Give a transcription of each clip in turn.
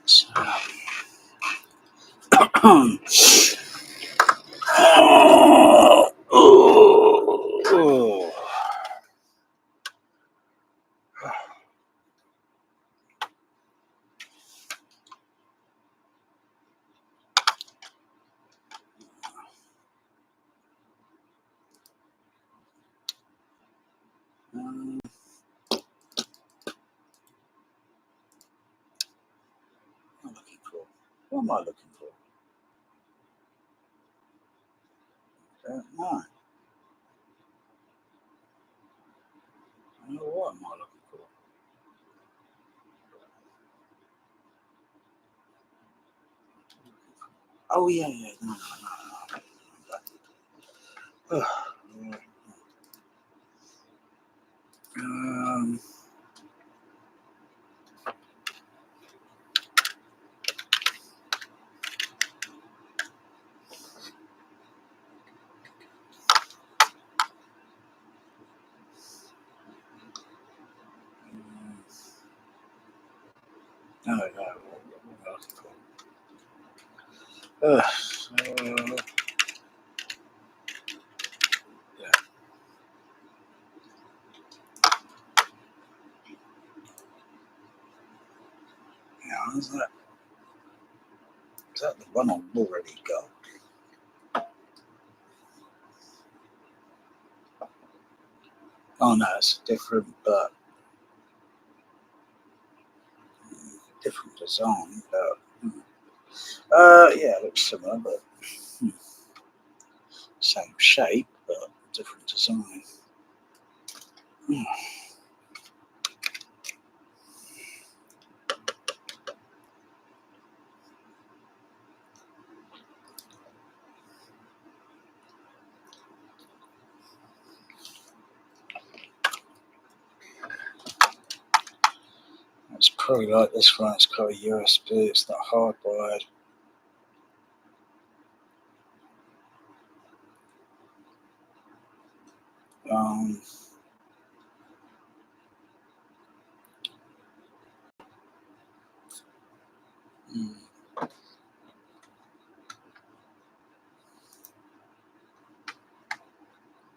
So, oh. What am I looking for? Don't know. What am I looking for? Oh yeah. No. No. What am I looking for? Yeah. Yeah, is that the one I've already got? Oh no, it's different, but different design. Yeah, it looks similar, but same shape, but different design. It's probably like this one. It's got a USB. It's not hardwired.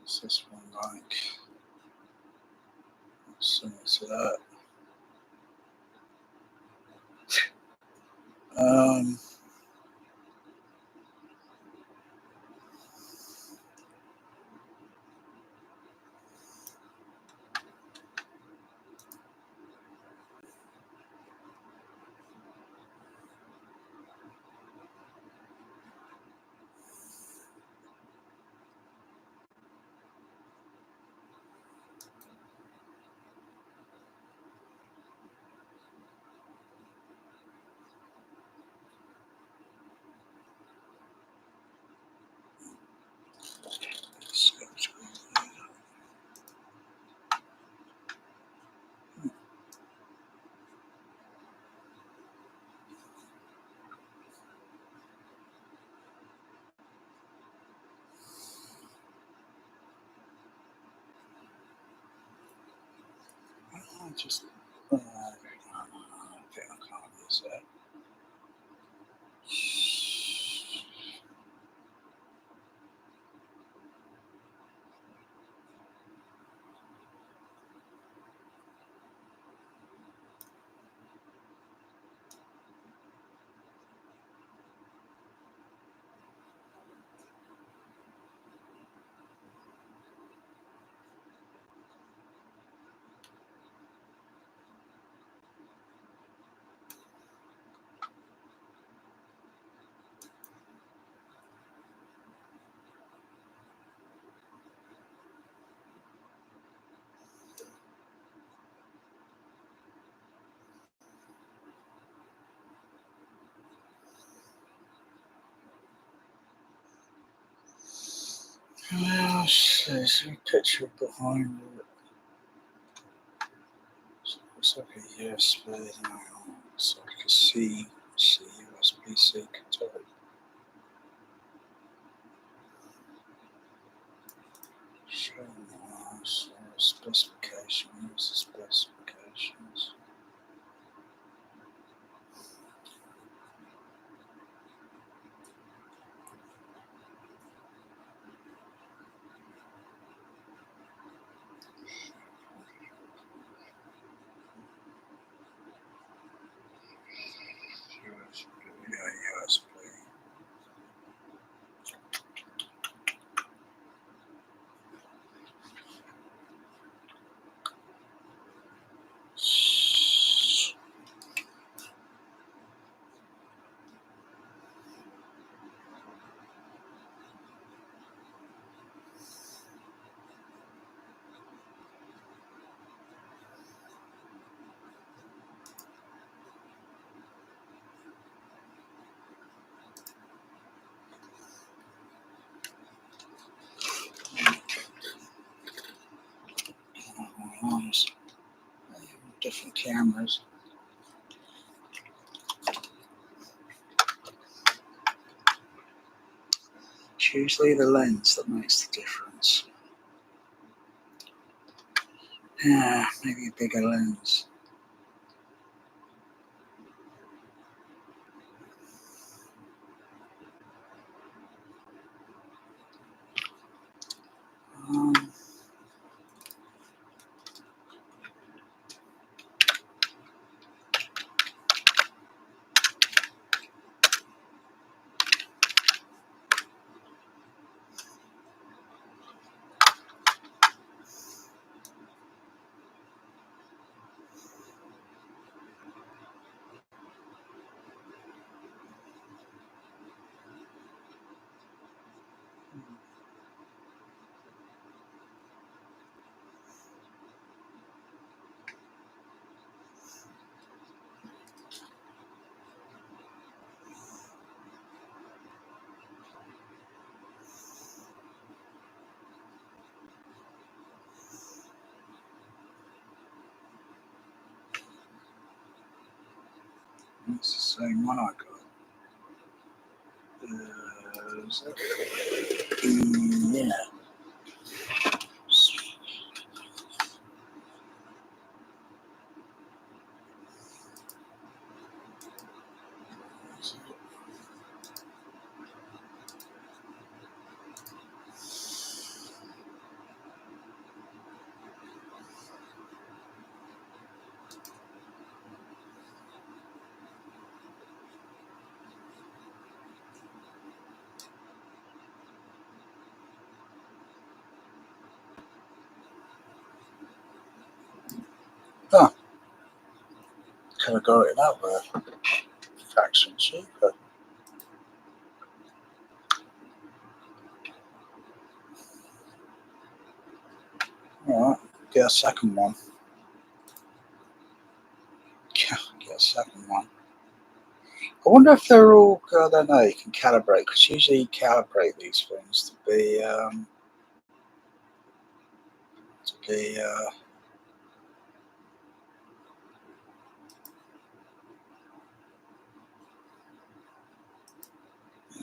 What's this one like? Similar to that. I just I think I can't use that. Well, there's a picture behind it. So it looks like a USB. It's like a USB-C type. Show specification. Use the specifications. cameras. It's usually the lens that makes the difference. Yeah, maybe a bigger lens. That's the same one I got. Yeah. Huh. Could have got it that way. Fraction cheaper. Alright, get a second one. Get a second one. I wonder if they're all, I don't know, you can calibrate, because usually you calibrate these things to be,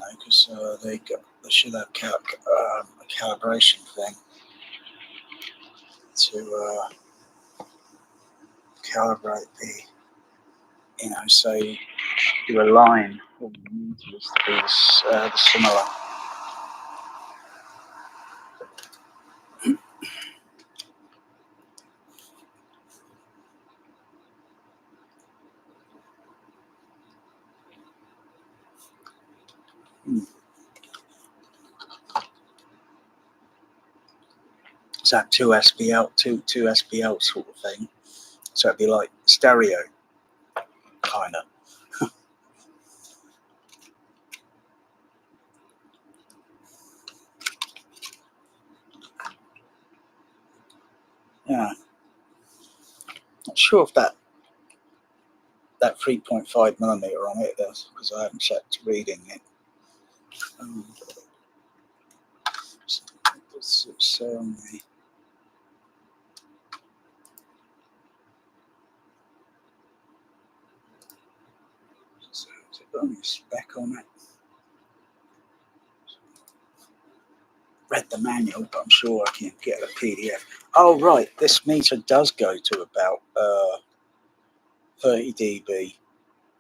because they should have a calibration thing to calibrate so you align all the meters to be similar. Is that two SPL sort of thing? So it'd be like stereo, kind of. Yeah. Not sure if that 3.5 millimeter on it is, because I haven't checked reading it. So is it got any spec on it? Read the manual, but I'm sure I can get a PDF. Oh right, this meter does go to about 30 dB.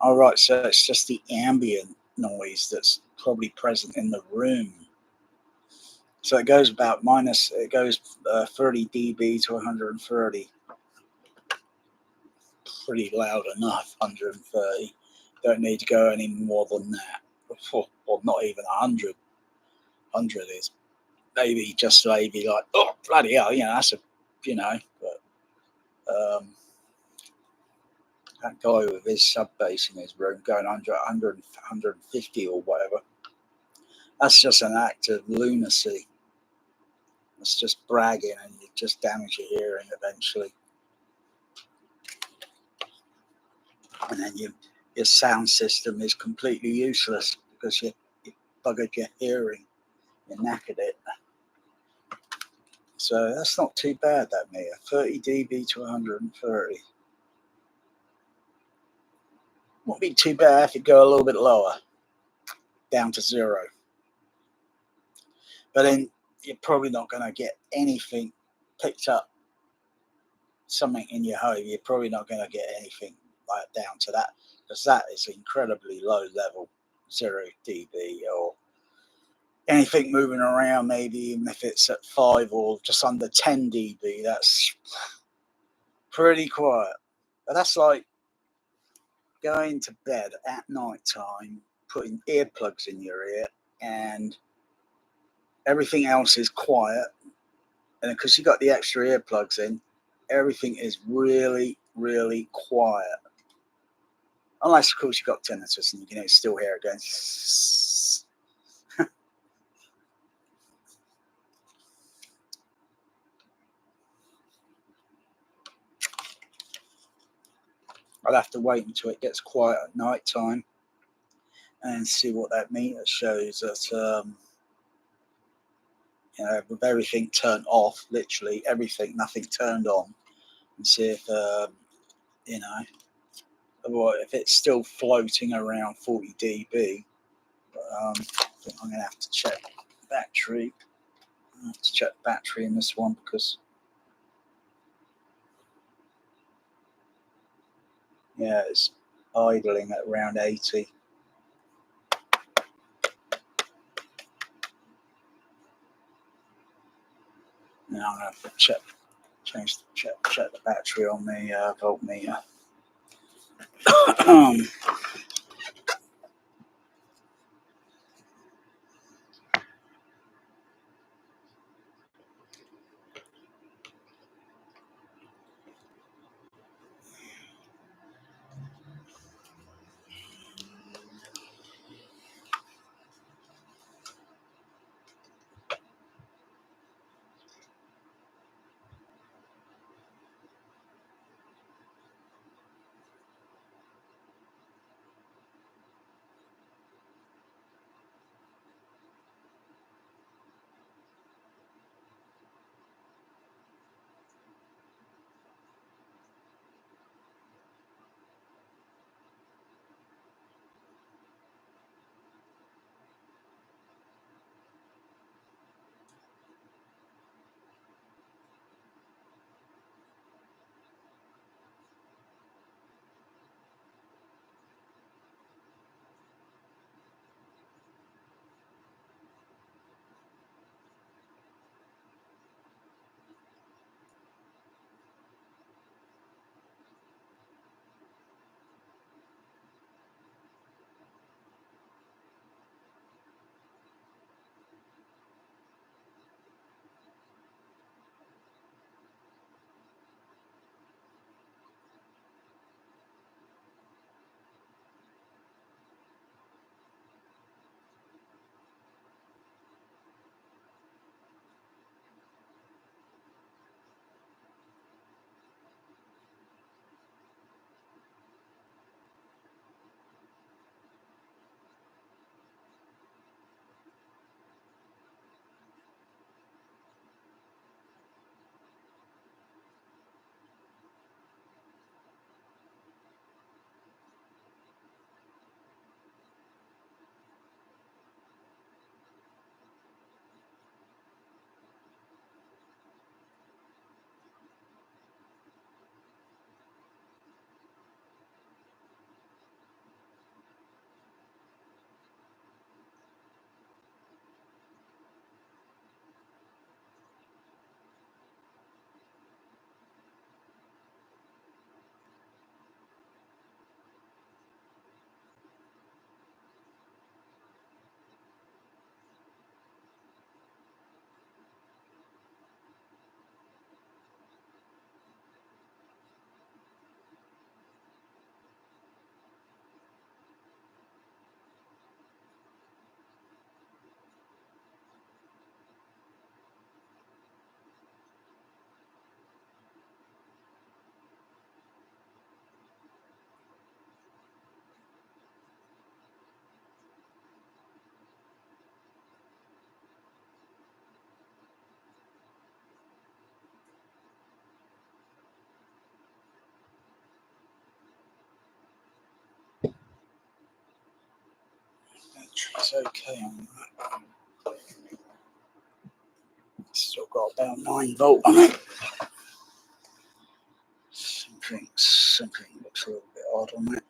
All right, so it's just the ambient noise that's probably present in the room. So it goes about 30 dB to 130. Pretty loud enough, 130. Don't need to go any more than that, or not even 100. 100 is maybe like, oh bloody hell, that's but that guy with his sub bass in his room going 150 or whatever, that's just an act of lunacy. It's just bragging, and you just damage your hearing eventually. And then your sound system is completely useless because you buggered your hearing, you knackered it. So that's not too bad, that meter. 30 dB to 130. Won't be too bad if it go a little bit lower, down to 0. But then you're probably not going to get anything picked up, something in your home. You're probably not going to get anything like down to that, because that is incredibly low level, 0 dB, or anything moving around, maybe even if it's at 5 or just under 10 dB, that's pretty quiet. But that's like going to bed at night time, putting earplugs in your ear, and everything else is quiet. And because you got the extra earplugs in, everything is really, really quiet. Unless, of course, you've got tinnitus and you can still hear it going. I'll have to wait until it gets quiet at night time and see what that meter shows. That with everything turned off, literally everything, nothing turned on, and see if if it's still floating around 40 dB. But, I think I'm gonna have to check battery. I have to check battery in this one because it's idling at around 80. Now I'm gonna have to check the battery on the voltmeter. battery's okay on that. Still got about 9 volt on it. Something looks a little bit odd on it.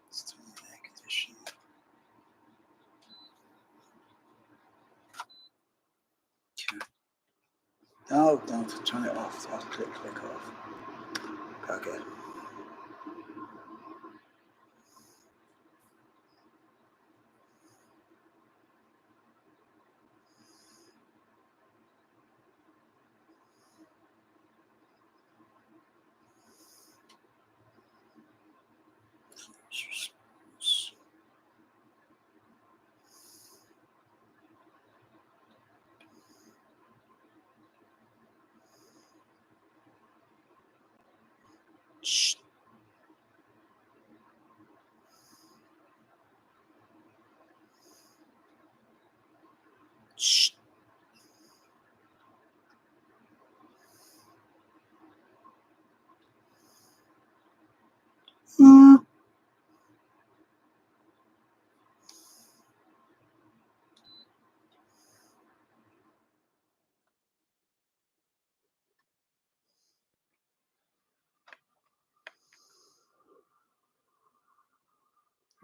Let's turn the air conditioner. Okay. No, don't turn it off. I'll click off. Okay. Shh. Shh.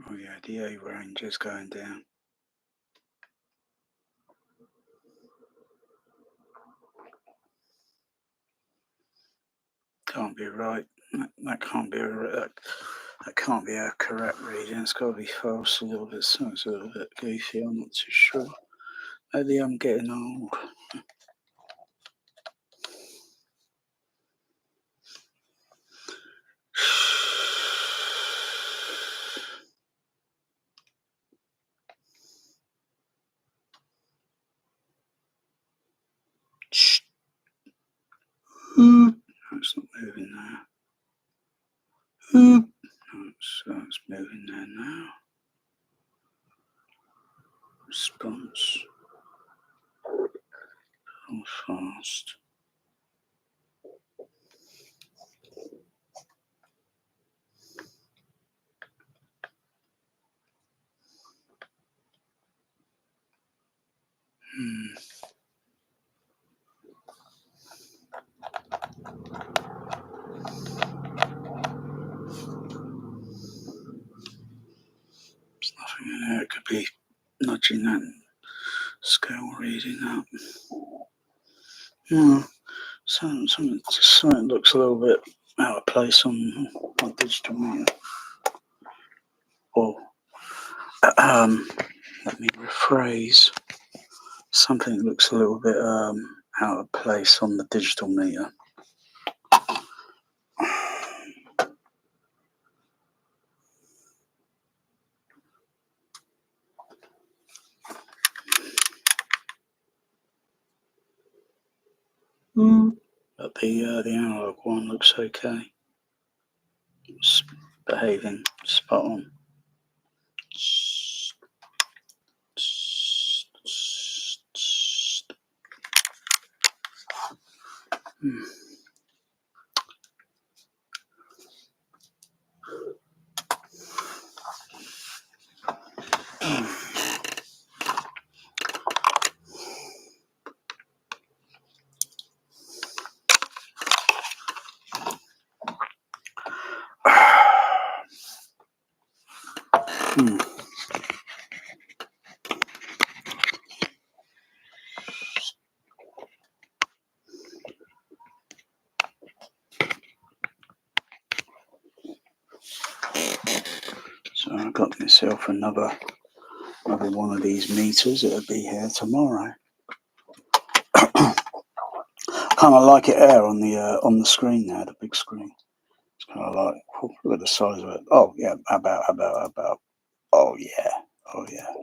Oh yeah, the A range is going down. Can't be right. That can't be that can't be a correct reading. It's got to be false a little bit. So it's a little bit goofy. I'm not too sure. Maybe I'm getting old. Shh. No, it's not moving there. No, it's moving there now. Response. How fast? There's nothing in there. It could be nudging that scale reading up. No, something looks a little bit out of place on my digital meter. Or let me rephrase. Something looks a little bit out of place on the digital meter. But the analog one looks okay. It's behaving spot on. So I got myself another one of these meters. It'll be here tomorrow. Kind of like it there on the screen there, the big screen. It's kind of like, look at the size of it. Oh yeah, about. Oh yeah.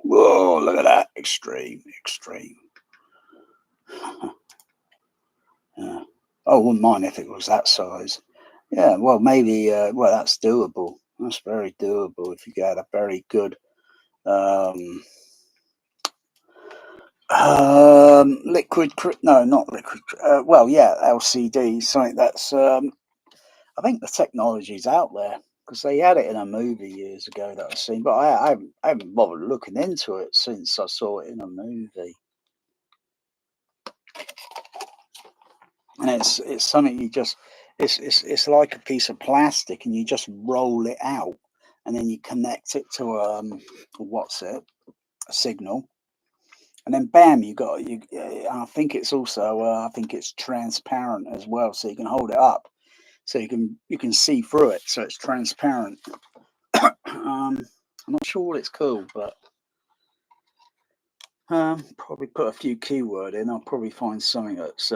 Whoa, look at that, extreme. Yeah. Oh, wouldn't mind if it was that size. Yeah, well, maybe. Well, that's doable. That's very doable if you get a very good no, not liquid. Well, yeah, LCD. Something that's. I think the technology's out there. because they had it in a movie years ago that I've seen, but I haven't bothered looking into it since I saw it in a movie. And it's something you just it's like a piece of plastic, and you just roll it out, and then you connect it to a signal, and then bam, I think it's also I think it's transparent as well, so you can hold it up, so you can see through it, so it's transparent. I'm not sure what it's called, but probably put a few keyword in. I'll probably find something that's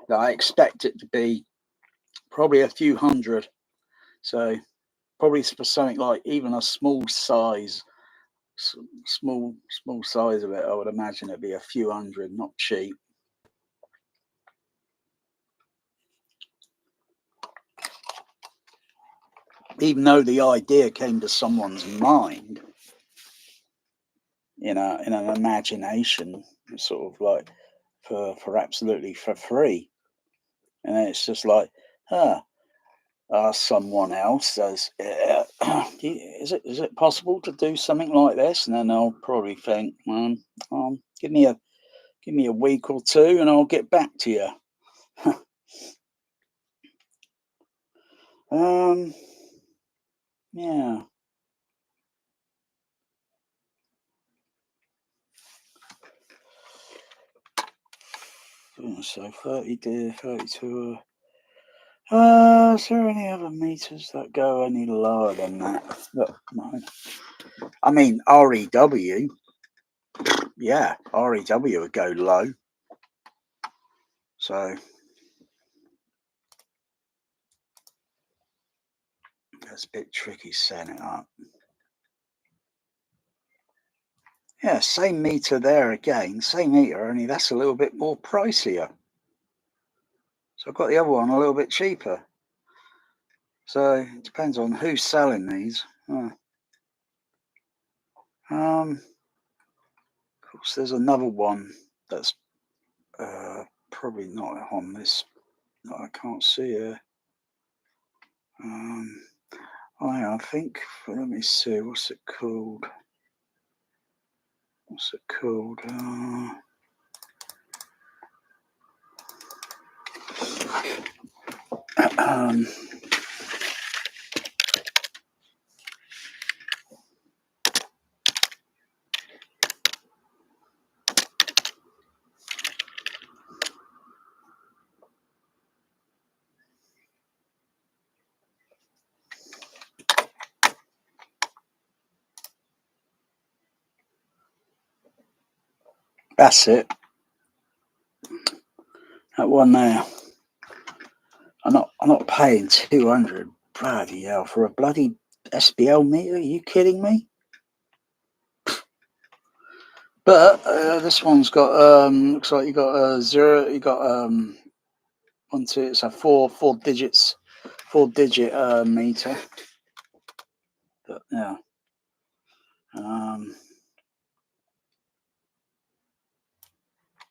that I expect it to be probably a few hundred. So probably for something like even a small size of it, I would imagine it'd be a few hundred, not cheap. Even though the idea came to someone's mind, in an imagination, sort of like for absolutely for free, and then it's just like, someone else says, is it possible to do something like this? And then I'll probably think, give me a week or two, and I'll get back to you. Yeah. So 32. Is there any other meters that go any lower than that? Look, no. I mean, REW. Yeah, REW would go low. So that's a bit tricky setting it up. Yeah, same meter there again. Same meter, only that's a little bit more pricier. So I've got the other one a little bit cheaper. So it depends on who's selling these. Of course, there's another one that's probably not on this. No, I can't see it. I think. Let me see. What's it called? That's it. That one there. I'm not paying 200. Bloody hell, for a bloody SPL meter? Are you kidding me? But this one's got looks like you got a zero. You got 1, 2. It's a four digit meter. But yeah.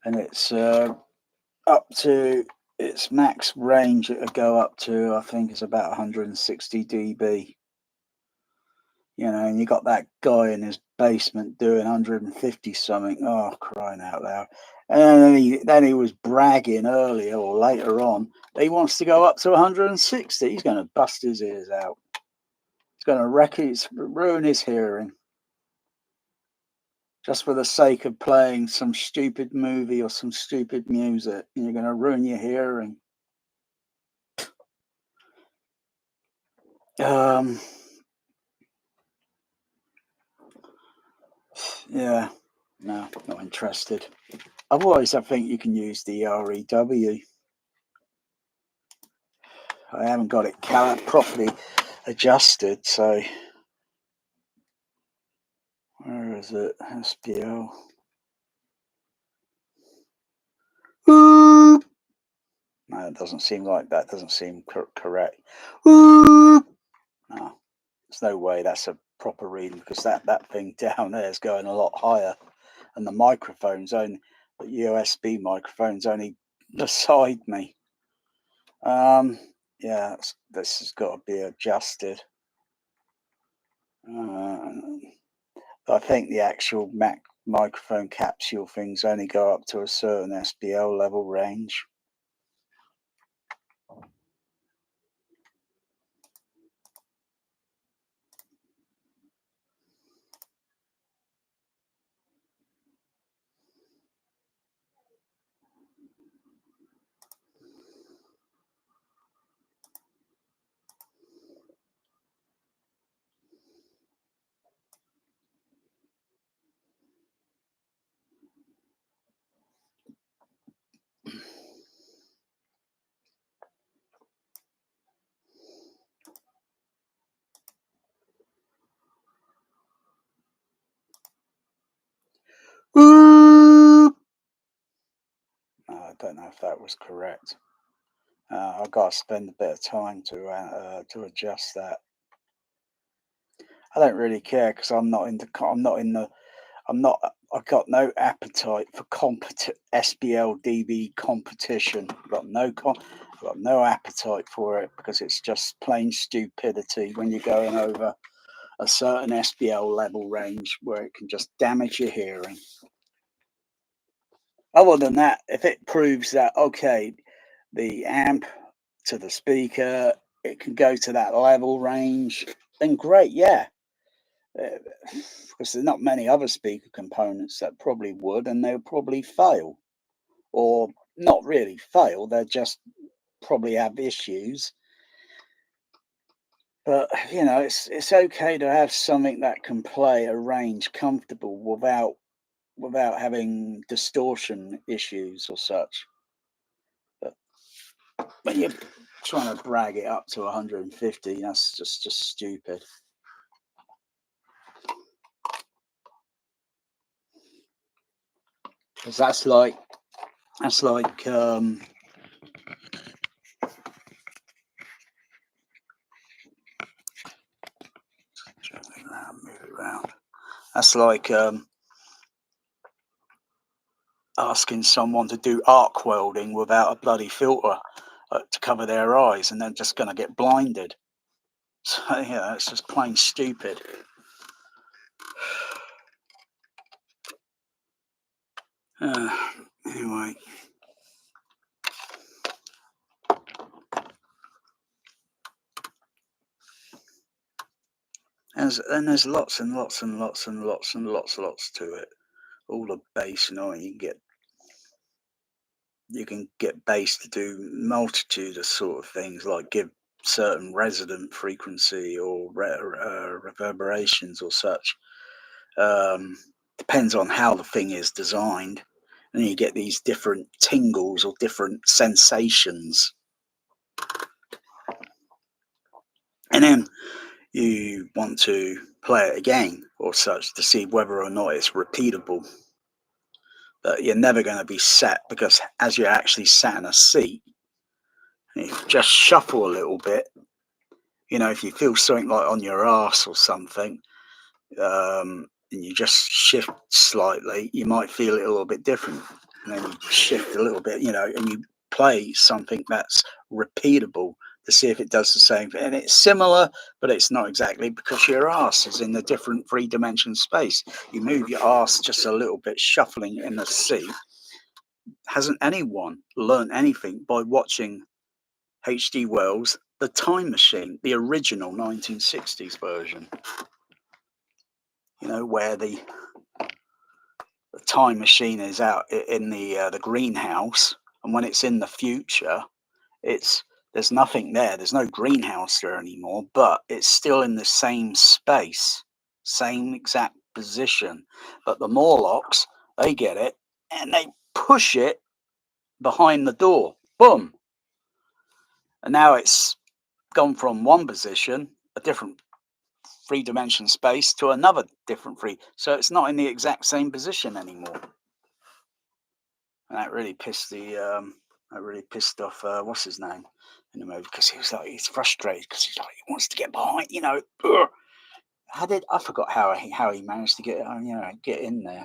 And it's up to its max range. It'll go up to, I think it's about 160 dB. You know, and you got that guy in his basement doing 150 something. Oh, crying out loud! And then he was bragging earlier or later on that he wants to go up to 160. He's going to bust his ears out. He's going to ruin his hearing, just for the sake of playing some stupid movie or some stupid music. And you're going to ruin your hearing. Yeah, no, not interested. Otherwise, I think you can use the REW. I haven't got it properly adjusted, so where is it? SPL. No, it doesn't seem like that. Doesn't seem correct. No, there's no way that's a proper reading, because that thing down there is going a lot higher, and the USB microphone's only beside me. Yeah, this has got to be adjusted. I think the actual microphone capsule things only go up to a certain SPL level range. I don't know if that was correct. I've got to spend a bit of time to adjust that. I don't really care because I'm not in the. I'm not in the. I'm not. I've got no appetite for SPL DB competition. I've got no appetite for it because it's just plain stupidity when you're going over a certain SPL level range where it can just damage your hearing. Other than that, if it proves that okay, the amp to the speaker, it can go to that level range, then great, yeah. Because there's not many other speaker components that probably would, and they'll probably fail, or not really fail. They'll just probably have issues. But you know, it's okay to have something that can play a range comfortable without having distortion issues or such. But when you're trying to brag it up to 150, that's just stupid. Because that's like move it around. That's like asking someone to do arc welding without a bloody filter to cover their eyes, and they're just going to get blinded. So yeah, it's just plain stupid. Anyway. And there's lots and lots and lots and lots and lots to it. All the bass, you know, you can get bass to do multitude of sort of things, like give certain resonant frequency or reverberations or such. Um, Depends on how the thing is designed, and you get these different tingles or different sensations. And then you want to play it again or such to see whether or not it's repeatable. But you're never going to be set, because as you're actually sat in a seat, you just shuffle a little bit. You know, if you feel something like on your ass or something, and you just shift slightly, you might feel it a little bit different. And then you shift a little bit, you know, and you play something that's repeatable to see if it does the same thing. And it's similar, but it's not exactly, because your ass is in a different three-dimension space. You move your ass just a little bit, shuffling in the seat. Hasn't anyone learned anything by watching H.G. Wells' The Time Machine, the original 1960s version? You know, where the time machine is out in the greenhouse, and when it's in the future, it's there's nothing there. There's no greenhouse there anymore, but it's still in the same space, same exact position. But the Morlocks, they get it and they push it behind the door. Boom. And now it's gone from one position, a different three-dimension space, to another different three. So it's not in the exact same position anymore. And that really pissed off what's his name in the movie, because he's frustrated because he wants to get behind, you know. I forgot how he managed to get in there.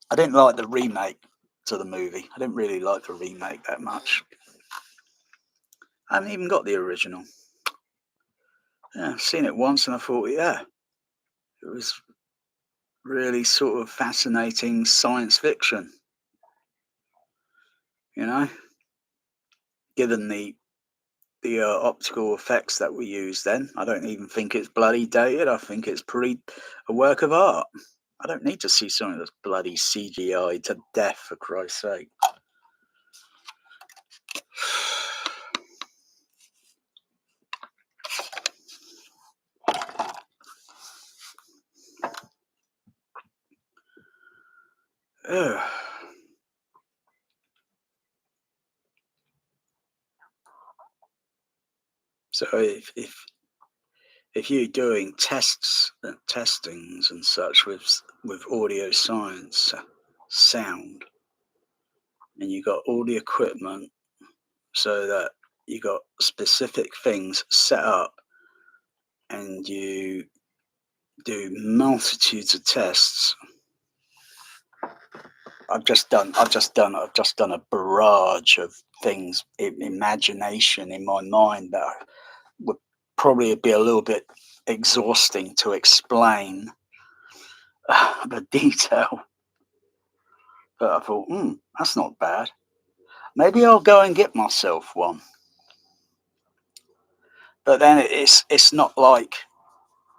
I didn't like the remake. to the movie. I didn't really like the remake that much. I haven't even got the original. Yeah, I've seen it once and I thought, yeah, it was really sort of fascinating science fiction. You know, given the optical effects that we used then, I don't even think it's bloody dated. I think it's a work of art. I don't need to see something that's bloody CGI to death, for Christ's sake. Ugh. So if you're doing testings and such with audio science, sound, and you got all the equipment so that you got specific things set up, and you do multitudes of tests. I've just done a barrage of things, imagination in my mind that would probably be a little bit exhausting to explain the detail. But I thought, that's not bad. Maybe I'll go and get myself one. But then it's not like,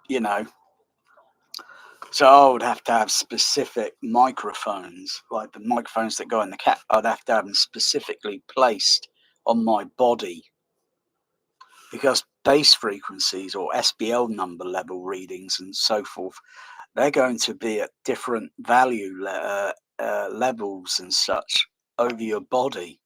you know. So I would have to have specific microphones, like the microphones that go in the cat. I'd have to have them specifically placed on my body, because bass frequencies or SPL number level readings and so forth, they're going to be at different value levels and such over your body.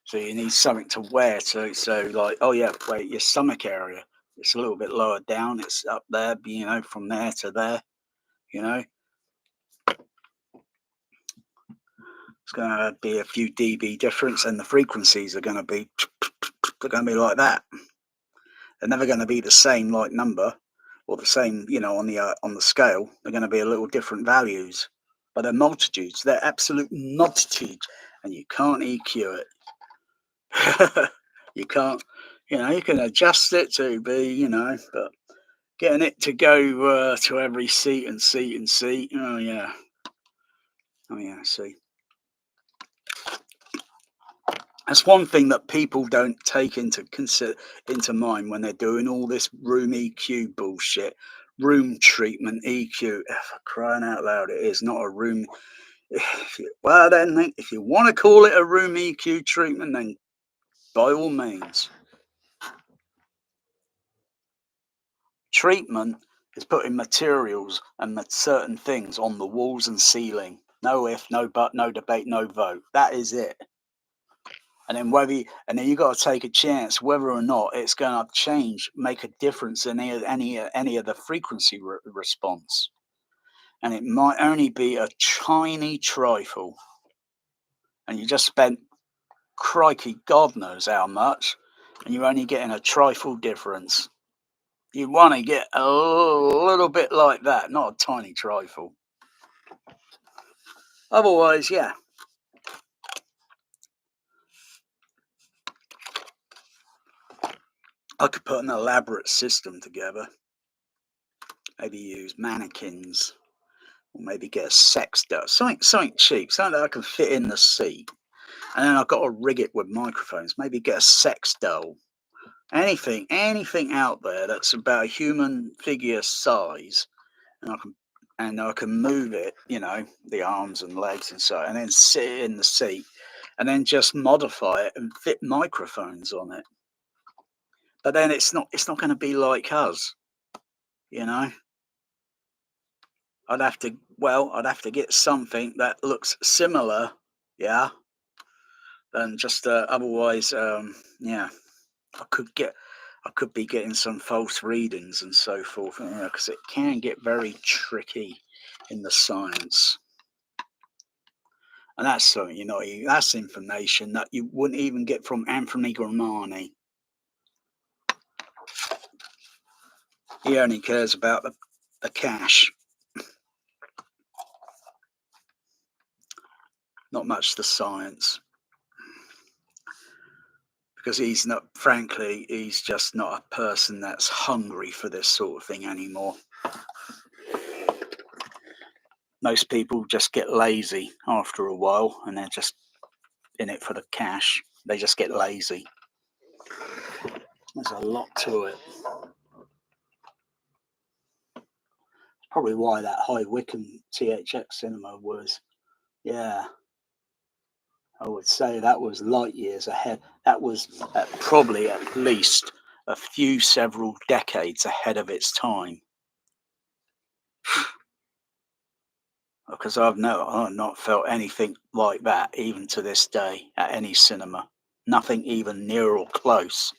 So you need something to wear. So like, oh yeah, wait, your stomach area, it's a little bit lower down. It's up there, you know, from there to there, you know. It's going to be a few dB difference, and the frequencies are going to be like that. They're never going to be the same like number or the same, you know, on the scale. They're going to be a little different values, but they're multitudes. They're absolute multitudes, and you can't EQ it. You can't, you know, you can adjust it to be, you know, but getting it to go to every seat and seat and seat. Oh yeah, see. That's one thing that people don't take into mind when they're doing all this room EQ bullshit. Room treatment EQ. For crying out loud, it is not a room. Well, then, if you want to call it a room EQ treatment, then by all means. Treatment is putting materials and certain things on the walls and ceiling. No if, no but, no debate, no vote. That is it. And then you got to take a chance whether or not it's going to change, make a difference in any of the frequency response. And it might only be a tiny trifle, and you just spent, crikey, God knows how much, and you're only getting a trifle difference. You want to get a little bit like that, not a tiny trifle. Otherwise, yeah. I could put an elaborate system together. Maybe use mannequins, or maybe get a sex doll, something cheap, something that I can fit in the seat. And then I've got to rig it with microphones. Maybe get a sex doll. Anything out there that's about a human figure size, and I can move it, you know, the arms and legs and so, and then sit it in the seat, and then just modify it and fit microphones on it. But then it's not going to be like us, you know. I'd have to get something that looks similar, yeah, than just otherwise, yeah. I could be getting some false readings and so forth, because it can get very tricky in the science. And that's something, you know, that's information that you wouldn't even get from Anthony Gramani. He only cares about the cash. not much the science, because he's not, frankly, he's just not a person that's hungry for this sort of thing anymore. Most people just get lazy after a while, and they're just in it for the cash. They just get lazy. There's a lot to it. Probably why that High Wycombe THX cinema was, yeah, I would say that was light years ahead. That was probably at least a few several decades ahead of its time. Because I've not felt anything like that, even to this day, at any cinema. Nothing even near or close.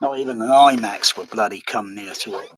Not even an IMAX would bloody come near to it.